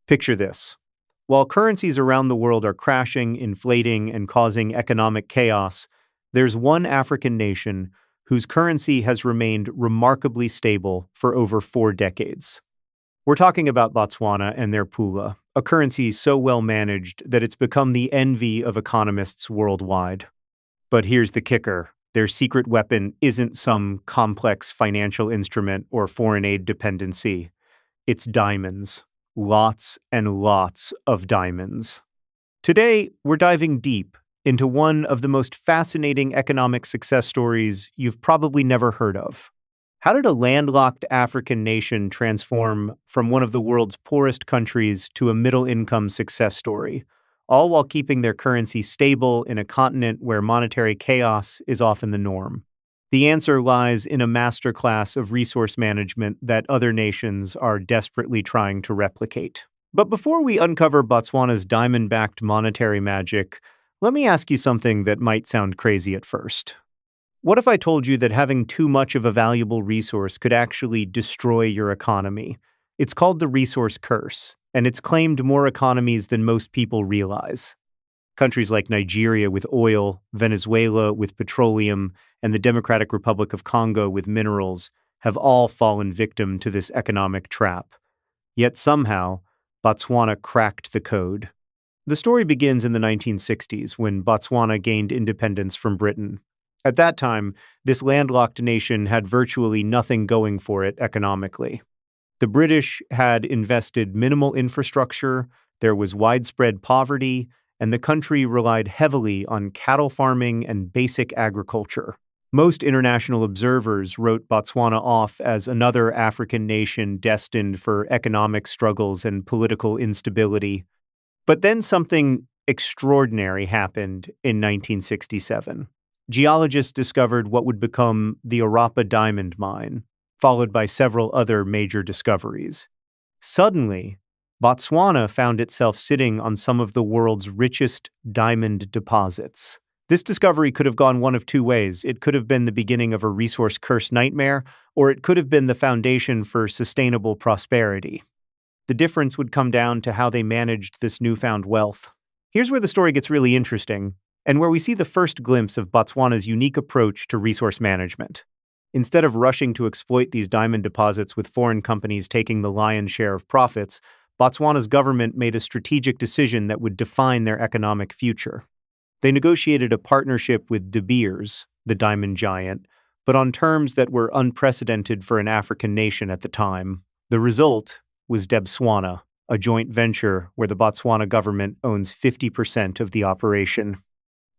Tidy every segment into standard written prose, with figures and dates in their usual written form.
Picture this. While currencies around the world are crashing, inflating, and causing economic chaos, there's one African nation whose currency has remained remarkably stable for over 4 decades. We're talking about Botswana and their Pula, a currency so well managed that it's become the envy of economists worldwide. But here's the kicker. Their secret weapon isn't some complex financial instrument or foreign aid dependency. It's diamonds. Lots and lots of diamonds. Today, we're diving deep into one of the most fascinating economic success stories you've probably never heard of. How did a landlocked African nation transform from one of the world's poorest countries to a middle-income success story, all while keeping their currency stable in a continent where monetary chaos is often the norm? The answer lies in a masterclass of resource management that other nations are desperately trying to replicate. But before we uncover Botswana's diamond-backed monetary magic, let me ask you something that might sound crazy at first. What if I told you that having too much of a valuable resource could actually destroy your economy? It's called the resource curse, and it's claimed more economies than most people realize. Countries like Nigeria with oil, Venezuela with petroleum, and the Democratic Republic of Congo with minerals have all fallen victim to this economic trap. Yet somehow, Botswana cracked the code. The story begins in the 1960s when Botswana gained independence from Britain. At that time, this landlocked nation had virtually nothing going for it economically. The British had invested minimal infrastructure, there was widespread poverty, and the country relied heavily on cattle farming and basic agriculture. Most international observers wrote Botswana off as another African nation destined for economic struggles and political instability. But then something extraordinary happened in 1967. Geologists discovered what would become the Orapa diamond mine, followed by several other major discoveries. Suddenly, Botswana found itself sitting on some of the world's richest diamond deposits. This discovery could have gone one of two ways. It could have been the beginning of a resource curse nightmare, or it could have been the foundation for sustainable prosperity. The difference would come down to how they managed this newfound wealth. Here's where the story gets really interesting, and where we see the first glimpse of Botswana's unique approach to resource management. Instead of rushing to exploit these diamond deposits with foreign companies taking the lion's share of profits, Botswana's government made a strategic decision that would define their economic future. They negotiated a partnership with De Beers, the diamond giant, but on terms that were unprecedented for an African nation at the time. The result was Botswana, a joint venture where the Botswana government owns 50% of the operation.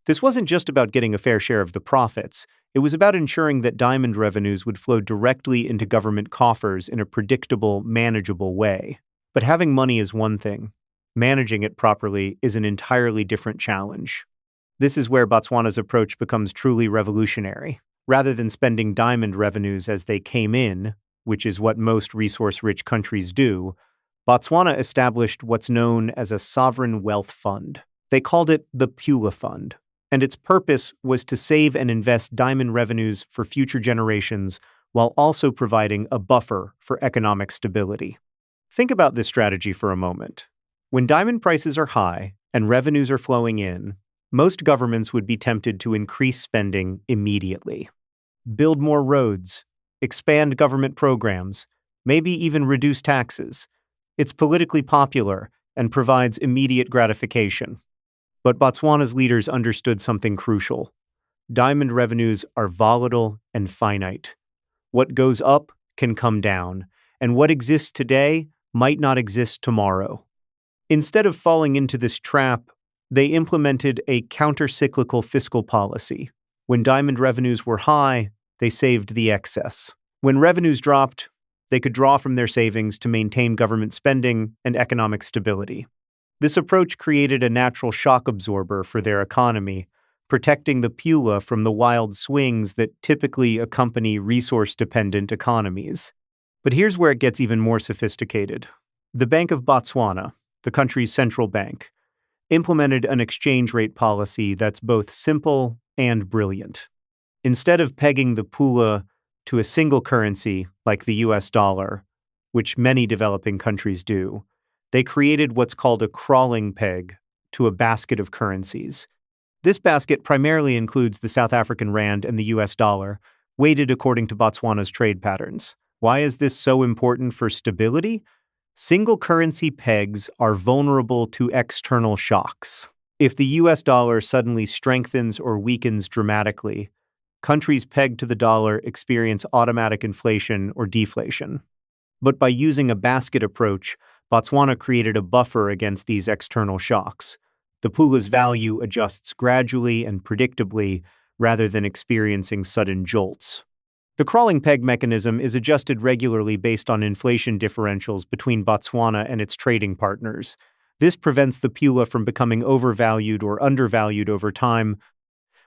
This wasn't just about getting a fair share of the profits. It was about ensuring that diamond revenues would flow directly into government coffers in a predictable, manageable way. But having money is one thing. Managing it properly is an entirely different challenge. This is where Botswana's approach becomes truly revolutionary. Rather than spending diamond revenues as they came in, which is what most resource-rich countries do, Botswana established what's known as a sovereign wealth fund. They called it the Pula Fund, and its purpose was to save and invest diamond revenues for future generations while also providing a buffer for economic stability. Think about this strategy for a moment. When diamond prices are high and revenues are flowing in, most governments would be tempted to increase spending immediately. Build more roads, expand government programs, maybe even reduce taxes. It's politically popular and provides immediate gratification. But Botswana's leaders understood something crucial. Diamond revenues are volatile and finite. What goes up can come down, and what exists today might not exist tomorrow. Instead of falling into this trap, they implemented a counter-cyclical fiscal policy. When diamond revenues were high, they saved the excess. When revenues dropped, they could draw from their savings to maintain government spending and economic stability. This approach created a natural shock absorber for their economy, protecting the Pula from the wild swings that typically accompany resource-dependent economies. But here's where it gets even more sophisticated. The Bank of Botswana, the country's central bank, implemented an exchange rate policy that's both simple and brilliant. Instead of pegging the Pula to a single currency like the US dollar, which many developing countries do, They created what's called a crawling peg to a basket of currencies. This basket primarily includes the South African rand and the US dollar, weighted according to Botswana's trade patterns. Why is this so important for stability? Single currency pegs are vulnerable to external shocks. If the US dollar suddenly strengthens or weakens dramatically, countries pegged to the dollar experience automatic inflation or deflation. But by using a basket approach, Botswana created a buffer against these external shocks. The Pula's value adjusts gradually and predictably rather than experiencing sudden jolts. The crawling peg mechanism is adjusted regularly based on inflation differentials between Botswana and its trading partners. This prevents the Pula from becoming overvalued or undervalued over time,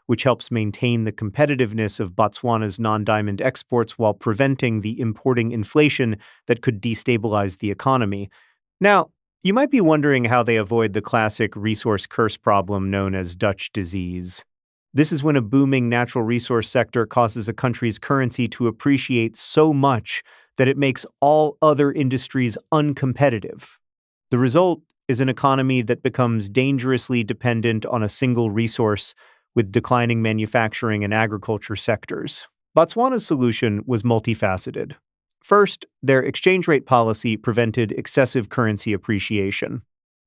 which helps maintain the competitiveness of Botswana's non-diamond exports while preventing the importing inflation that could destabilize the economy. Now, you might be wondering how they avoid the classic resource curse problem known as Dutch disease. This is when a booming natural resource sector causes a country's currency to appreciate so much that it makes all other industries uncompetitive. The result is an economy that becomes dangerously dependent on a single resource with declining manufacturing and agriculture sectors. Botswana's solution was multifaceted. First, their exchange rate policy prevented excessive currency appreciation.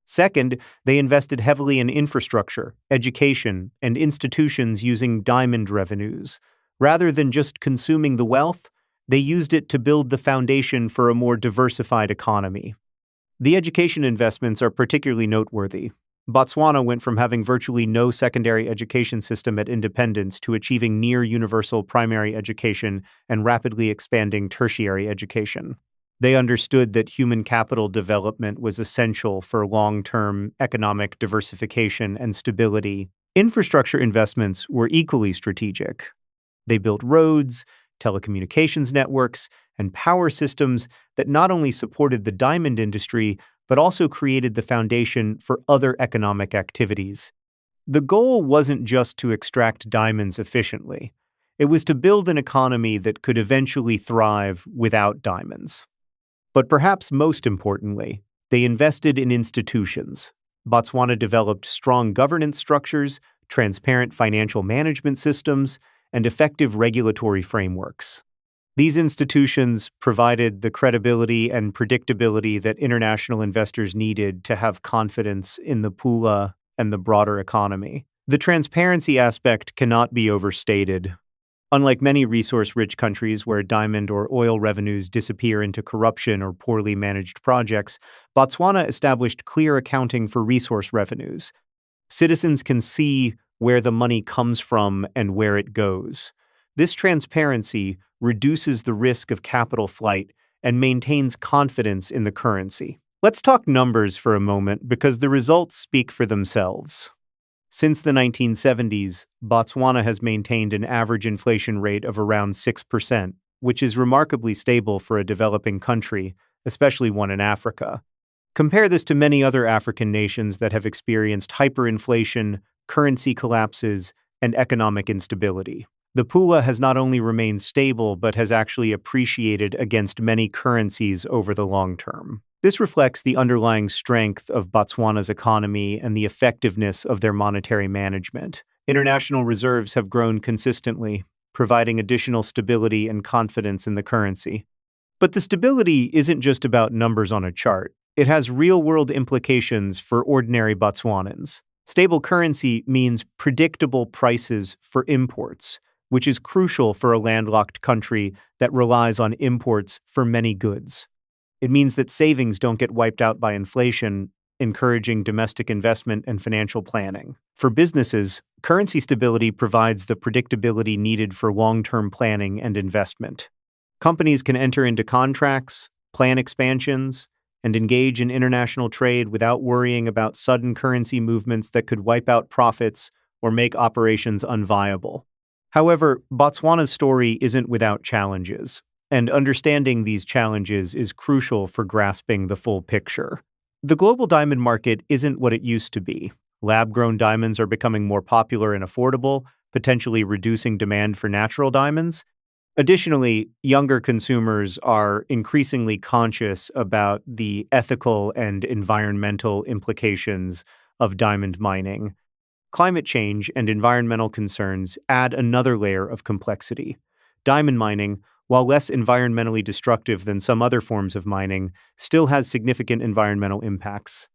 Second, they invested heavily in infrastructure, education, and institutions using diamond revenues. Rather than just consuming the wealth, they used it to build the foundation for a more diversified economy. The education investments are particularly noteworthy. Botswana went from having virtually no secondary education system at independence to achieving near-universal primary education and rapidly expanding tertiary education. They understood that human capital development was essential for long-term economic diversification and stability. Infrastructure investments were equally strategic. They built roads, telecommunications networks, and power systems that not only supported the diamond industry, but also created the foundation for other economic activities. The goal wasn't just to extract diamonds efficiently. It was to build an economy that could eventually thrive without diamonds. But perhaps most importantly, they invested in institutions. Botswana developed strong governance structures, transparent financial management systems, and effective regulatory frameworks. These institutions provided the credibility and predictability that international investors needed to have confidence in the Pula and the broader economy. The transparency aspect cannot be overstated. Unlike many resource-rich countries where diamond or oil revenues disappear into corruption or poorly managed projects, Botswana established clear accounting for resource revenues. Citizens can see where the money comes from and where it goes. This transparency reduces the risk of capital flight and maintains confidence in the currency. Let's talk numbers for a moment because the results speak for themselves. Since the 1970s, Botswana has maintained an average inflation rate of around 6%, which is remarkably stable for a developing country, especially one in Africa. Compare this to many other African nations that have experienced hyperinflation, currency collapses, and economic instability. The Pula has not only remained stable but has actually appreciated against many currencies over the long term. This reflects the underlying strength of Botswana's economy and the effectiveness of their monetary management. International reserves have grown consistently, providing additional stability and confidence in the currency. But the stability isn't just about numbers on a chart. It has real-world implications for ordinary Botswanans. Stable currency means predictable prices for imports, which is crucial for a landlocked country that relies on imports for many goods. It means that savings don't get wiped out by inflation, encouraging domestic investment and financial planning. For businesses, currency stability provides the predictability needed for long-term planning and investment. Companies can enter into contracts, plan expansions, and engage in international trade without worrying about sudden currency movements that could wipe out profits or make operations unviable. However, Botswana's story isn't without challenges, and understanding these challenges is crucial for grasping the full picture. The global diamond market isn't what it used to be. Lab-grown diamonds are becoming more popular and affordable, potentially reducing demand for natural diamonds. Additionally, younger consumers are increasingly conscious about the ethical and environmental implications of diamond mining. Climate change and environmental concerns add another layer of complexity. Diamond mining, while less environmentally destructive than some other forms of mining, still has significant environmental impacts.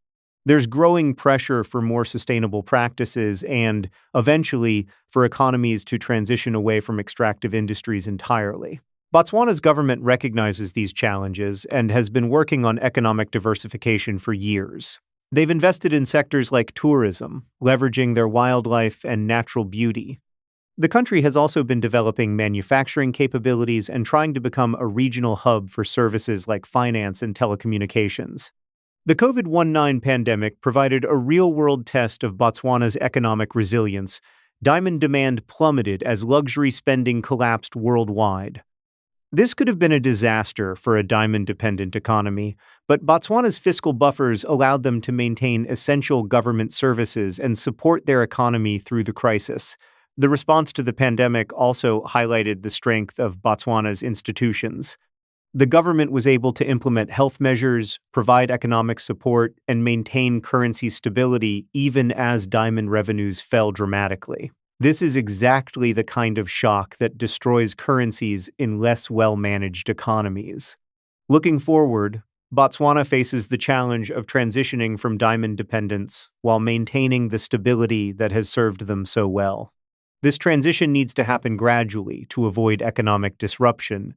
There's growing pressure for more sustainable practices and, eventually, for economies to transition away from extractive industries entirely. Botswana's government recognizes these challenges and has been working on economic diversification for years. They've invested in sectors like tourism, leveraging their wildlife and natural beauty. The country has also been developing manufacturing capabilities and trying to become a regional hub for services like finance and telecommunications. The COVID-19 pandemic provided a real-world test of Botswana's economic resilience. Diamond demand plummeted as luxury spending collapsed worldwide. This could have been a disaster for a diamond-dependent economy, but Botswana's fiscal buffers allowed them to maintain essential government services and support their economy through the crisis. The response to the pandemic also highlighted the strength of Botswana's institutions. The government was able to implement health measures, provide economic support, and maintain currency stability even as diamond revenues fell dramatically. This is exactly the kind of shock that destroys currencies in less well-managed economies. Looking forward, Botswana faces the challenge of transitioning from diamond dependence while maintaining the stability that has served them so well. This transition needs to happen gradually to avoid economic disruption,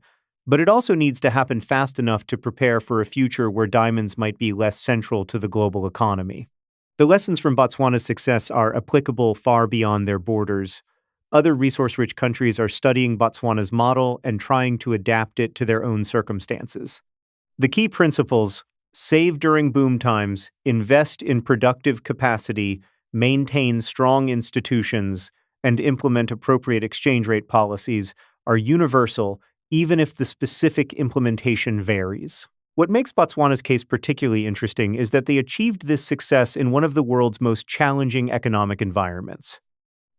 but it also needs to happen fast enough to prepare for a future where diamonds might be less central to the global economy. The lessons from Botswana's success are applicable far beyond their borders. Other resource-rich countries are studying Botswana's model and trying to adapt it to their own circumstances. The key principles: save during boom times, invest in productive capacity, maintain strong institutions, and implement appropriate exchange rate policies are universal, even if the specific implementation varies. What makes Botswana's case particularly interesting is that they achieved this success in one of the world's most challenging economic environments.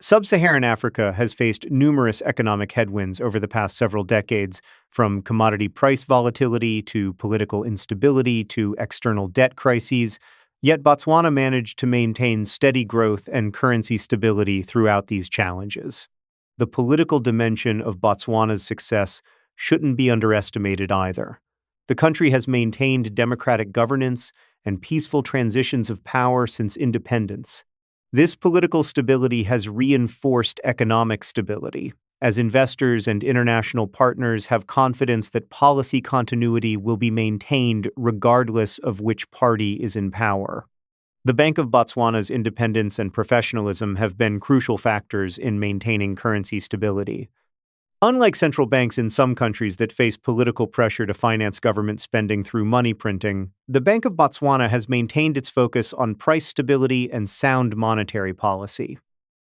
Sub-Saharan Africa has faced numerous economic headwinds over the past several decades, from commodity price volatility to political instability to external debt crises, yet Botswana managed to maintain steady growth and currency stability throughout these challenges. The political dimension of Botswana's success shouldn't be underestimated either. The country has maintained democratic governance and peaceful transitions of power since independence. This political stability has reinforced economic stability, as investors and international partners have confidence that policy continuity will be maintained regardless of which party is in power. The Bank of Botswana's independence and professionalism have been crucial factors in maintaining currency stability. Unlike central banks in some countries that face political pressure to finance government spending through money printing, the Bank of Botswana has maintained its focus on price stability and sound monetary policy.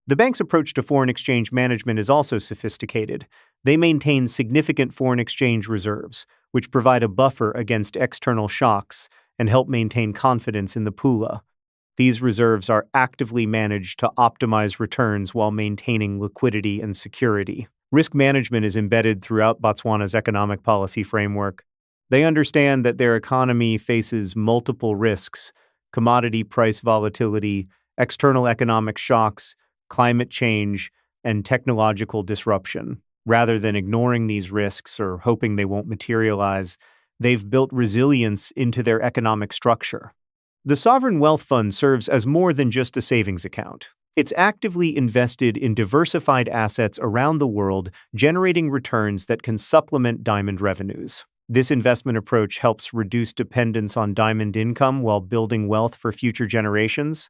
The bank's approach to foreign exchange management is also sophisticated. They maintain significant foreign exchange reserves, which provide a buffer against external shocks and help maintain confidence in the Pula. These reserves are actively managed to optimize returns while maintaining liquidity and security. Risk management is embedded throughout Botswana's economic policy framework. They understand that their economy faces multiple risks: commodity price volatility, external economic shocks, climate change, and technological disruption. Rather than ignoring these risks or hoping they won't materialize, they've built resilience into their economic structure. The Sovereign Wealth Fund serves as more than just a savings account. It's actively invested in diversified assets around the world, generating returns that can supplement diamond revenues. This investment approach helps reduce dependence on diamond income while building wealth for future generations.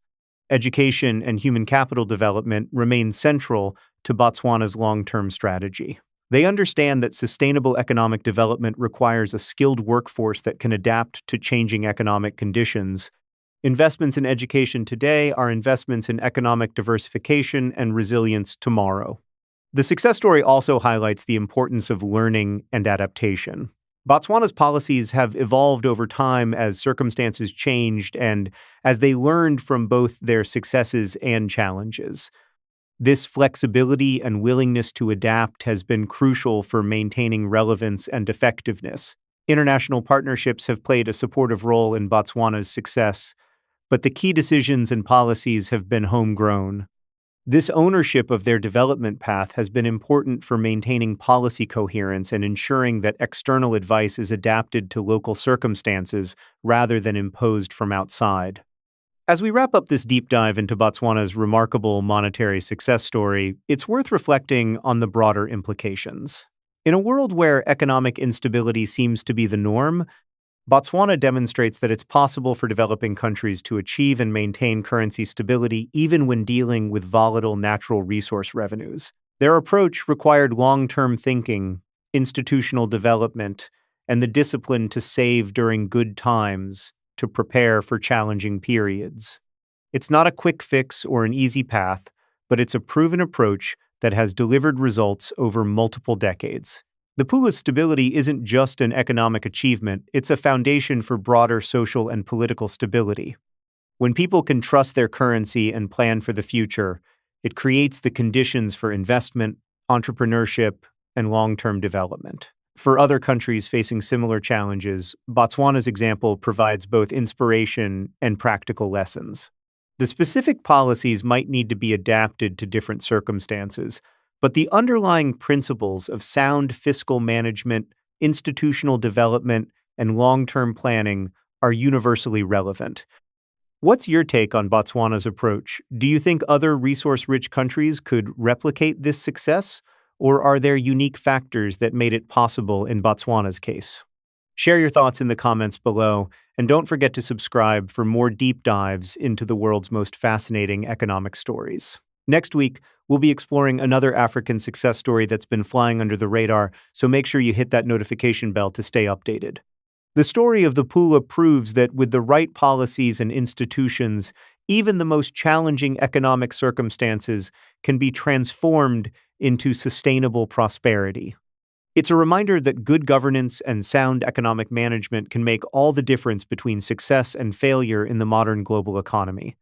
Education and human capital development remain central to Botswana's long-term strategy. They understand that sustainable economic development requires a skilled workforce that can adapt to changing economic conditions. Investments in education today are investments in economic diversification and resilience tomorrow. The success story also highlights the importance of learning and adaptation. Botswana's policies have evolved over time as circumstances changed and as they learned from both their successes and challenges. This flexibility and willingness to adapt has been crucial for maintaining relevance and effectiveness. International partnerships have played a supportive role in Botswana's success, but the key decisions and policies have been homegrown. This ownership of their development path has been important for maintaining policy coherence and ensuring that external advice is adapted to local circumstances rather than imposed from outside. As we wrap up this deep dive into Botswana's remarkable monetary success story, it's worth reflecting on the broader implications. In a world where economic instability seems to be the norm, Botswana demonstrates that it's possible for developing countries to achieve and maintain currency stability even when dealing with volatile natural resource revenues. Their approach required long-term thinking, institutional development, and the discipline to save during good times to prepare for challenging periods. It's not a quick fix or an easy path, but it's a proven approach that has delivered results over multiple decades. The Pula's stability isn't just an economic achievement, it's a foundation for broader social and political stability. When people can trust their currency and plan for the future, it creates the conditions for investment, entrepreneurship, and long-term development. For other countries facing similar challenges, Botswana's example provides both inspiration and practical lessons. The specific policies might need to be adapted to different circumstances, but the underlying principles of sound fiscal management, institutional development, and long-term planning are universally relevant. What's your take on Botswana's approach? Do you think other resource-rich countries could replicate this success, or are there unique factors that made it possible in Botswana's case? Share your thoughts in the comments below, and don't forget to subscribe for more deep dives into the world's most fascinating economic stories. Next week, we'll be exploring another African success story that's been flying under the radar, so make sure you hit that notification bell to stay updated. The story of the Pula proves that with the right policies and institutions, even the most challenging economic circumstances can be transformed into sustainable prosperity. It's a reminder that good governance and sound economic management can make all the difference between success and failure in the modern global economy.